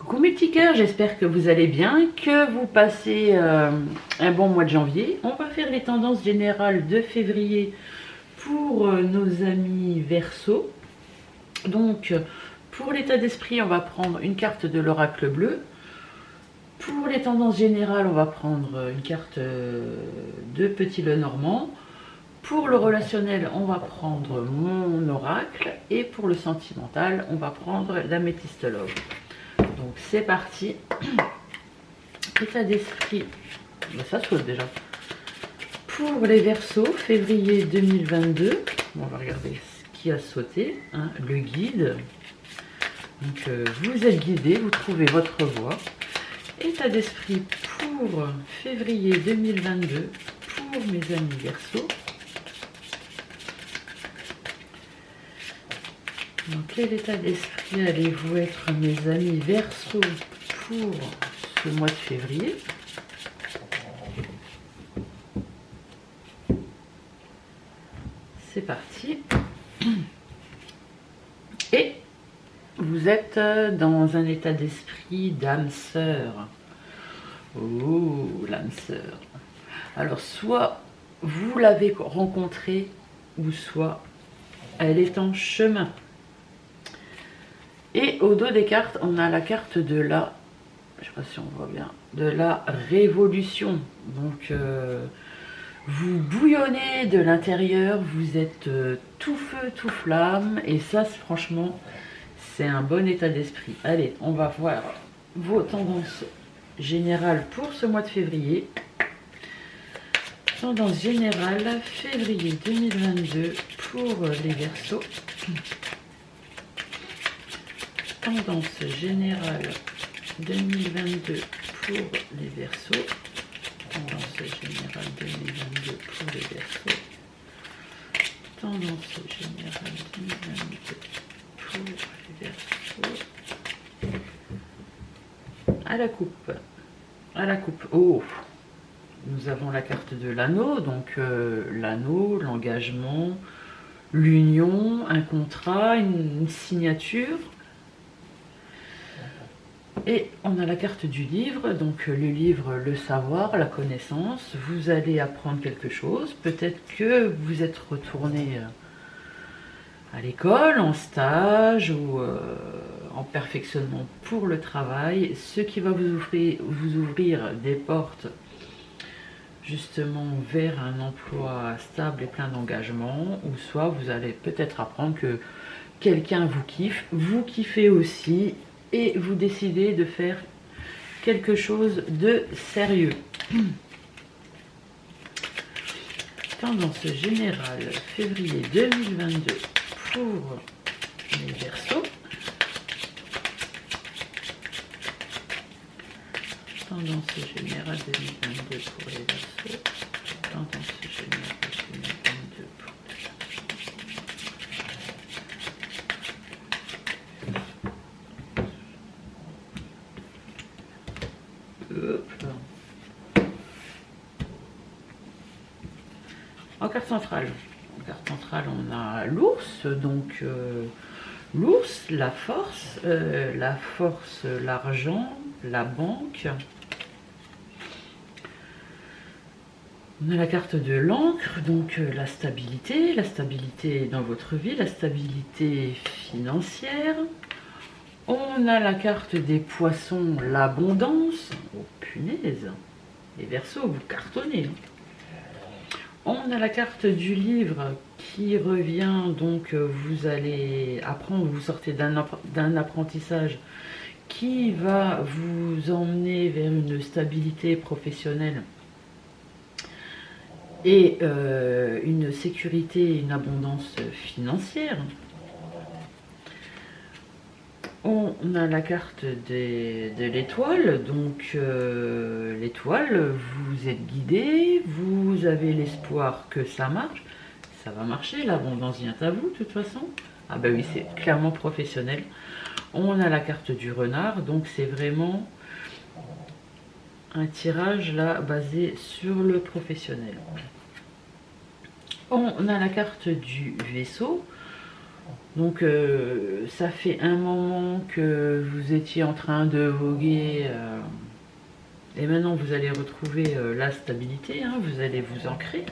Coucou mes petits cœurs, j'espère que vous allez bien, que vous passez un bon mois de janvier. On va faire les tendances générales de février pour nos amis Verseau. Donc pour l'état d'esprit, on va prendre une carte de l'oracle bleu. Pour les tendances générales, on va prendre une carte de Petit Lenormand. Pour le relationnel, on va prendre mon oracle. Et pour le sentimental, on va prendre l'améthystologue. Donc c'est parti. État d'esprit, ça saute déjà. Pour les Verseaux, février 2022, on va regarder ce qui a sauté, hein, le guide. Donc vous êtes guidé, vous trouvez votre voie. État d'esprit pour février 2022, pour mes amis Verseaux. Dans quel état d'esprit allez-vous être, mes amis Verseaux, pour ce mois de février? C'est parti. Et vous êtes dans un état d'esprit d'âme sœur. Oh, l'âme sœur. Alors, soit vous l'avez rencontrée, ou soit elle est en chemin. Et au dos des cartes, on a la carte de la, je sais pas si on voit bien, de la révolution. Donc, vous bouillonnez de l'intérieur, vous êtes tout feu, tout flamme. Et ça, franchement, c'est un bon état d'esprit. Allez, on va voir vos tendances générales pour ce mois de février. Tendance générale, février 2022 pour les Verseaux. Tendance générale 2022 pour les Verseaux. Tendance générale 2022 pour les Verseaux. Tendance générale 2022 pour les Verseaux. À la coupe. À la coupe. Oh! Nous avons la carte de l'anneau. Donc l'anneau, l'engagement, l'union, un contrat, une signature. Et on a la carte du livre, donc le livre, le savoir, la connaissance. Vous allez apprendre quelque chose. Peut-être que vous êtes retourné à l'école, en stage ou en perfectionnement pour le travail. Ce qui va vous ouvrir des portes justement vers un emploi stable et plein d'engagement. Ou soit vous allez peut-être apprendre que quelqu'un vous kiffe, vous kiffez aussi. Et vous décidez de faire quelque chose de sérieux. Tendance générale, février 2022 pour les Verseaux. Tendance générale 2022 pour les Verseaux. Tendance générale 2022 pour les Verseaux. En carte centrale, on a l'ours, donc l'ours, la force, l'argent, la banque. On a la carte de l'encre, donc la stabilité dans votre vie, la stabilité financière. On a la carte des poissons, l'abondance. Oh punaise, les Verseaux, vous cartonnez. On a la carte du livre qui revient, donc vous allez apprendre, vous sortez d'un apprentissage qui va vous emmener vers une stabilité professionnelle et une sécurité, une abondance financière. On a la carte de l'étoile, donc l'étoile, vous êtes guidé, vous avez l'espoir que ça marche, ça va marcher, l'abondance vient à vous de toute façon. Ah bah oui, c'est clairement professionnel. On a la carte du renard, donc c'est vraiment un tirage là basé sur le professionnel. On a la carte du vaisseau. Donc ça fait un moment que vous étiez en train de voguer et maintenant vous allez retrouver la stabilité, hein, vous allez vous ancrer.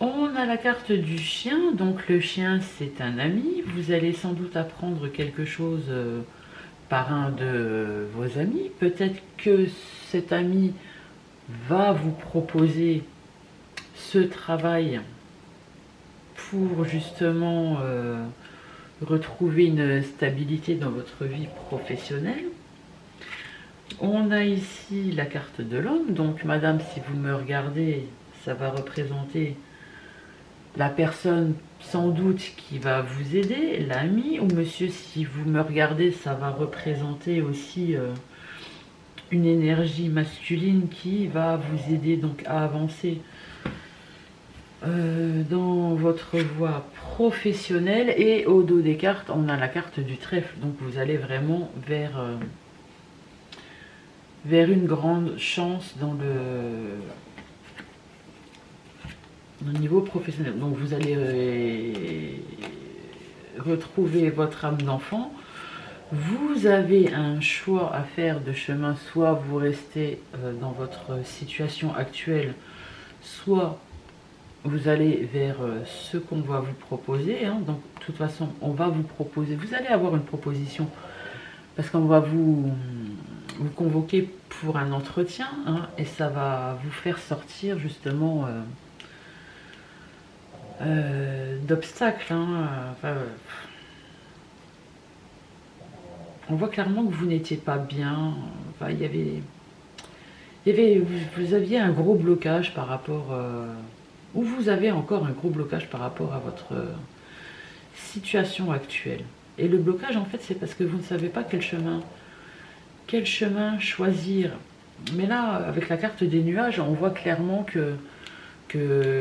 On a la carte du chien, donc le chien c'est un ami, vous allez sans doute apprendre quelque chose par un de vos amis. Peut-être que cet ami va vous proposer ce travail pour justement retrouver une stabilité dans votre vie professionnelle. On a ici la carte de l'homme, donc madame, si vous me regardez, ça va représenter la personne sans doute qui va vous aider, l'ami, ou monsieur, si vous me regardez, ça va représenter aussi une énergie masculine qui va vous aider donc à avancer dans votre voie professionnelle. Et au dos des cartes, on a la carte du trèfle, donc vous allez vraiment vers une grande chance dans le niveau professionnel. Donc vous allez retrouver votre âme d'enfant. Vous avez un choix à faire de chemin, soit vous restez dans votre situation actuelle, soit vous allez vers ce qu'on va vous proposer, hein. Donc de toute façon on va vous proposer, vous allez avoir une proposition parce qu'on va vous convoquer pour un entretien, hein, et ça va vous faire sortir justement d'obstacles, hein. Enfin, on voit clairement que vous n'étiez pas bien. Enfin, vous aviez un gros blocage par rapport ou vous avez encore un gros blocage par rapport à votre situation actuelle. Et le blocage, en fait, c'est parce que vous ne savez pas quel chemin choisir. Mais là, avec la carte des nuages, on voit clairement que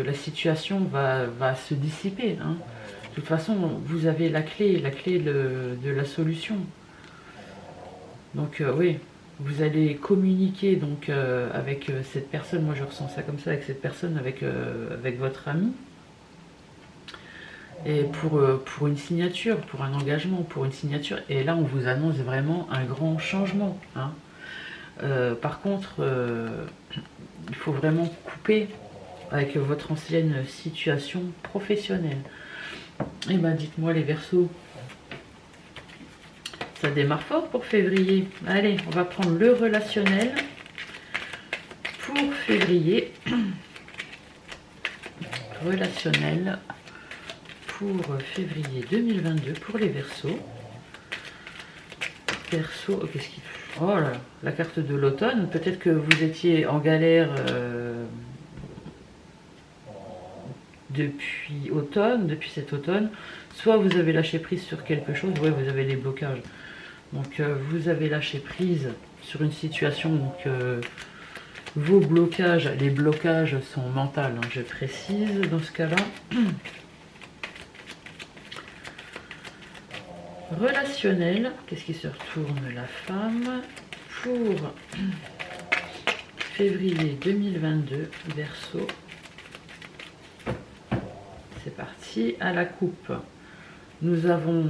la situation va se dissiper, hein. De toute façon, vous avez la clé de la solution. Donc oui, vous allez communiquer donc avec cette personne. Moi je ressens ça comme ça, avec cette personne, avec votre ami. Et pour une signature, pour un engagement, pour une signature. Et là on vous annonce vraiment un grand changement, hein. Par contre, il faut vraiment couper avec votre ancienne situation professionnelle. Et ben dites-moi les Verseaux, ça démarre fort pour février. Allez, on va prendre le relationnel pour février. Relationnel pour février 2022 pour les Verseaux. Verseaux, qu'est-ce qu'il... Oh là, la carte de l'automne. Peut-être que vous étiez en galère depuis cet automne. Soit vous avez lâché prise sur quelque chose, ouais, vous avez des blocages. Donc vous avez lâché prise sur une situation, donc vos blocages, les blocages sont mentaux, hein, je précise dans ce cas-là. Relationnel, qu'est-ce qui se retourne? La femme pour février 2022, Verseau. C'est parti, à la coupe. Nous avons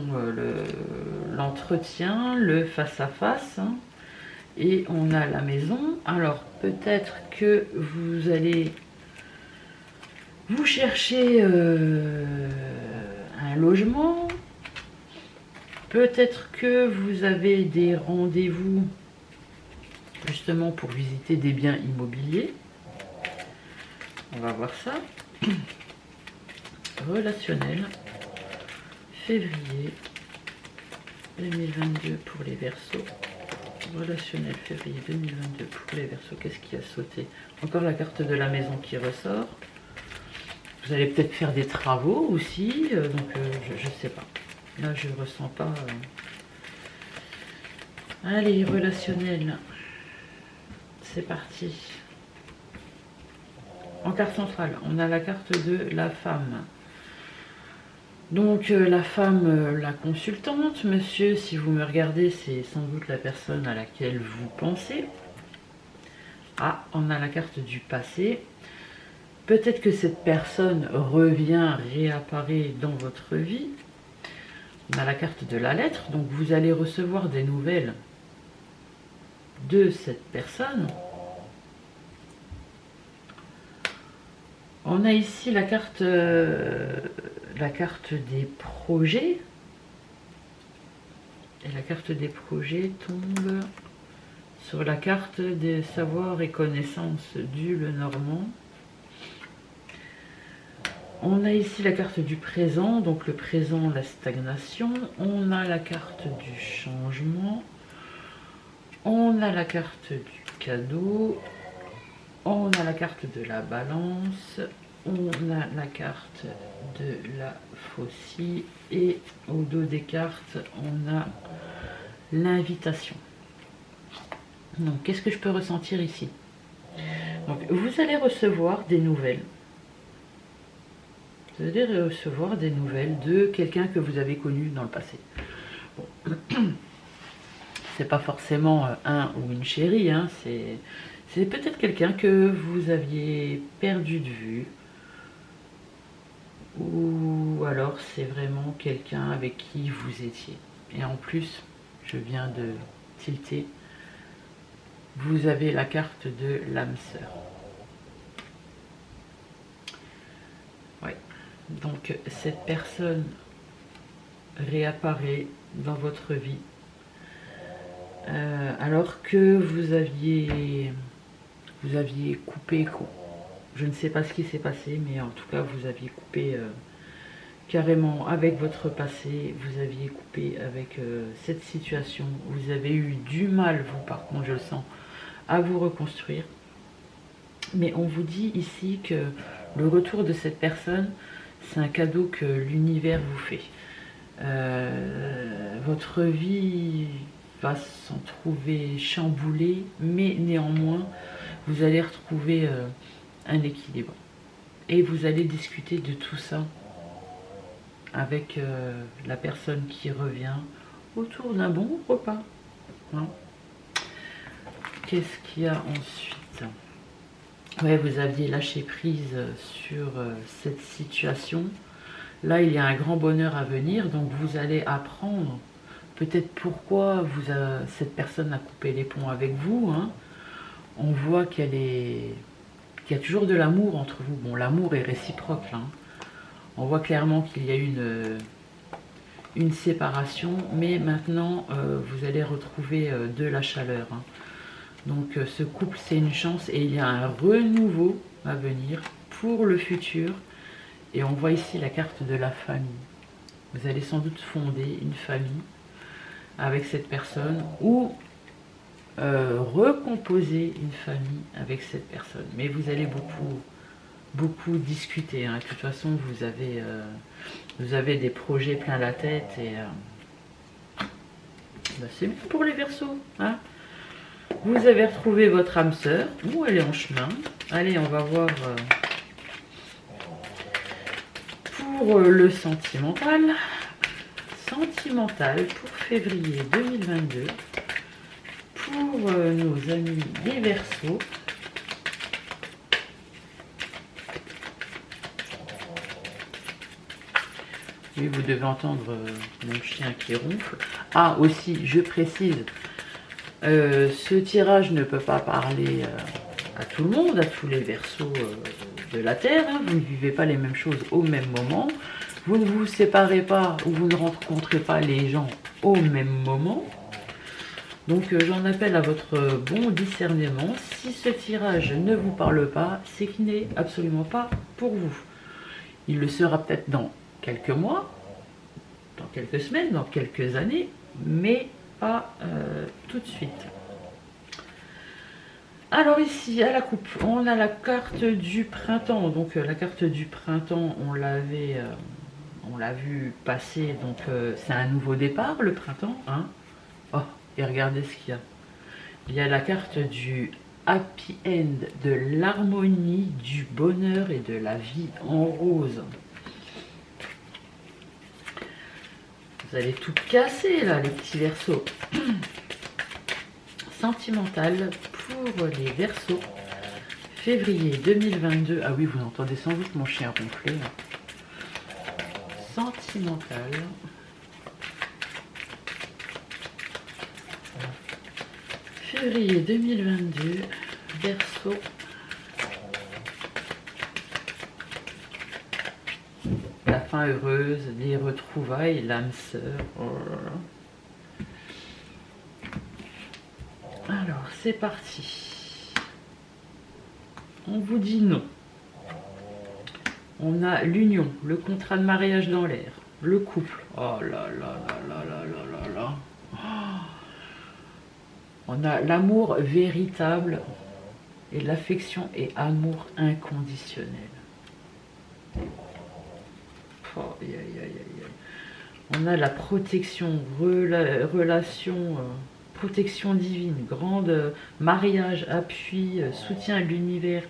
l'entretien, le face-à-face, hein, et on a la maison. Alors peut-être que vous allez vous chercher un logement. Peut-être que vous avez des rendez-vous justement pour visiter des biens immobiliers. On va voir ça. Relationnel. Février 2022 pour les Verseaux. Relationnel février 2022 pour les Verseaux. Qu'est-ce qui a sauté? Encore la carte de la maison qui ressort. Vous allez peut-être faire des travaux aussi. Donc je ne sais pas. Là je ne ressens pas. Allez, relationnel. C'est parti. En carte centrale, on a la carte de la femme. Donc la femme, la consultante, monsieur, si vous me regardez, c'est sans doute la personne à laquelle vous pensez. Ah, on a la carte du passé. Peut-être que cette personne revient, réapparaît dans votre vie. On a la carte de la lettre, donc vous allez recevoir des nouvelles de cette personne. On a ici la carte des projets. Et la carte des projets tombe sur la carte des savoirs et connaissances du Lenormand. On a ici la carte du présent, donc le présent, la stagnation. On a la carte du changement. On a la carte du cadeau. On a la carte de la balance. On a la carte de la faucille. Et au dos des cartes, on a l'invitation. Donc, qu'est-ce que je peux ressentir ici? Donc, vous allez recevoir des nouvelles. Vous allez recevoir des nouvelles de quelqu'un que vous avez connu dans le passé. Bon. C'est pas forcément un ou une chérie, hein. C'est peut-être quelqu'un que vous aviez perdu de vue. Ou alors c'est vraiment quelqu'un avec qui vous étiez. Et en plus, je viens de tilter, vous avez la carte de l'âme sœur. Oui. Donc cette personne réapparaît dans votre vie alors que vous aviez coupé. Je ne sais pas ce qui s'est passé, mais en tout cas vous aviez coupé carrément avec votre passé, vous aviez coupé avec cette situation, vous avez eu du mal, vous par contre je le sens, à vous reconstruire. Mais on vous dit ici que le retour de cette personne, c'est un cadeau que l'univers vous fait. Votre vie va s'en trouver chamboulée, mais néanmoins, vous allez retrouver un équilibre. Et vous allez discuter de tout ça avec la personne qui revient autour d'un bon repas. Hein. Qu'est-ce qu'il y a ensuite? Ouais, vous aviez lâché prise sur cette situation. Là, il y a un grand bonheur à venir, donc vous allez apprendre peut-être pourquoi cette personne a coupé les ponts avec vous. Hein. On voit qu'il y a toujours de l'amour entre vous. Bon, l'amour est réciproque, là. Hein. On voit clairement qu'il y a une séparation, mais maintenant, vous allez retrouver de la chaleur. Hein. Donc, ce couple, c'est une chance et il y a un renouveau à venir pour le futur. Et on voit ici la carte de la famille. Vous allez sans doute fonder une famille avec cette personne ou recomposer une famille avec cette personne. Mais vous allez beaucoup discuter. Hein. De toute façon, vous avez des projets plein la tête et c'est bon pour les Verseaux. Hein. Vous avez retrouvé votre âme sœur ou elle est en chemin. Allez, on va voir pour le sentimental. Sentimental pour février 2022 pour nos amis des Verseaux. Oui, vous devez entendre mon chien qui ronfle. Ah, aussi, je précise, ce tirage ne peut pas parler à tout le monde, à tous les Verseaux de la Terre. Hein. Vous ne vivez pas les mêmes choses au même moment. Vous ne vous séparez pas ou vous ne rencontrez pas les gens au même moment. Donc j'en appelle à votre bon discernement. Si ce tirage ne vous parle pas, c'est qu'il n'est absolument pas pour vous. Il le sera peut-être dans quelques mois, dans quelques semaines, dans quelques années, mais pas tout de suite. Alors ici, à la coupe, on a la carte du printemps. Donc la carte du printemps, on l'a vu passer, donc c'est un nouveau départ, le printemps. Hein. Oh, et regardez ce qu'il y a. Il y a la carte du happy end, de l'harmonie, du bonheur et de la vie en rose. Vous allez tout casser là, les petits Verseaux. Sentimental pour les Verseaux. février 2022. Ah oui, vous entendez sans doute mon chien ronfler. Sentimental. Février 2022, Verseau. La fin heureuse, les retrouvailles, l'âme sœur. Oh là là. Alors, c'est parti. On vous dit non. On a l'union, le contrat de mariage dans l'air, le couple. Oh là là là là là là là là. Oh. On a l'amour véritable et l'affection et amour inconditionnel. Oh, aïe, aïe, aïe, aïe. On a la protection, relation, protection divine, grande mariage, appui, soutien à l'univers.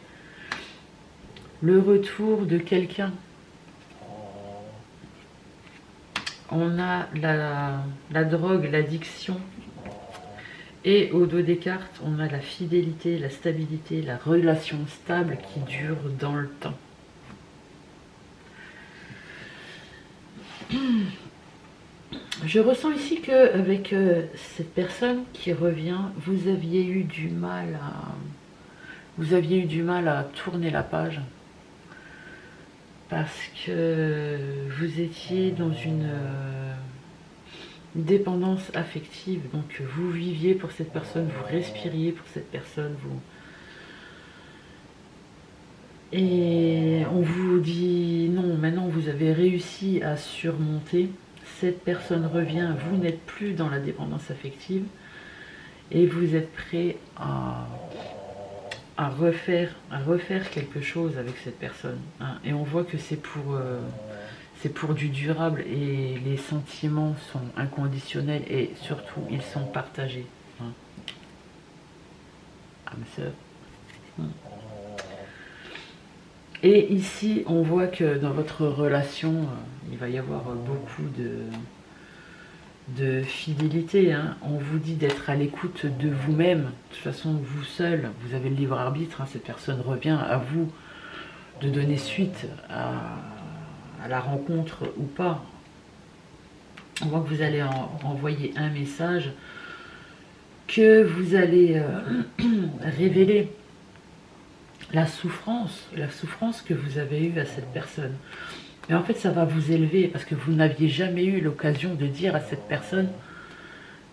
Le retour de quelqu'un. On a la drogue, l'addiction. Et au dos des cartes, on a la fidélité, la stabilité, la relation stable qui dure dans le temps. Je ressens ici que avec cette personne qui revient, vous aviez eu du mal à tourner la page. Parce que vous étiez dans une dépendance affective, donc vous viviez pour cette personne, vous respiriez pour cette personne, et on vous dit non, maintenant vous avez réussi à surmonter, cette personne revient, vous n'êtes plus dans la dépendance affective, et vous êtes prêt à refaire quelque chose avec cette personne, hein. Et on voit que c'est pour du durable et les sentiments sont inconditionnels et surtout ils sont partagés, hein. Âme sœur. Et ici on voit que dans votre relation il va y avoir beaucoup de fidélité, hein. On vous dit d'être à l'écoute de vous-même. De toute façon, vous seul, vous avez le libre arbitre, hein. Cette personne revient, à vous de donner suite à la rencontre ou pas. On voit que vous allez envoyer un message, que vous allez révéler la souffrance que vous avez eue à cette personne. Mais en fait, ça va vous élever parce que vous n'aviez jamais eu l'occasion de dire à cette personne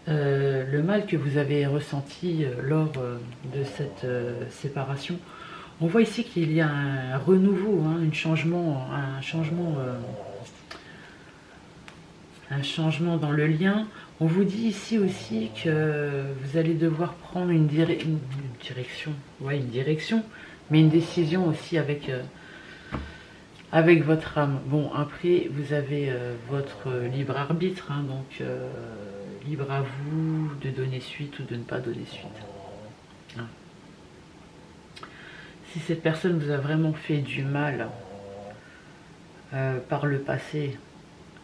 le mal que vous avez ressenti lors de cette séparation. On voit ici qu'il y a un renouveau, hein, un changement dans le lien. On vous dit ici aussi que vous allez devoir prendre une direction, mais une décision aussi avec votre âme. Bon, après, vous avez votre libre arbitre, hein, donc libre à vous de donner suite ou de ne pas donner suite. Hein. Si cette personne vous a vraiment fait du mal par le passé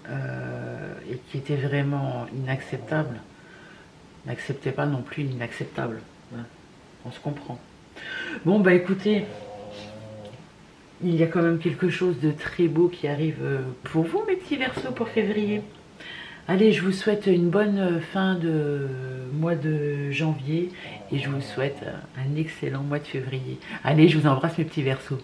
et qui était vraiment inacceptable, n'acceptez pas non plus l'inacceptable. Hein. On se comprend. Bon, bah écoutez, il y a quand même quelque chose de très beau qui arrive pour vous, mes petits Verseaux, pour février. Allez, je vous souhaite une bonne fin de mois de janvier et je vous souhaite un excellent mois de février. Allez, je vous embrasse, mes petits Verseaux.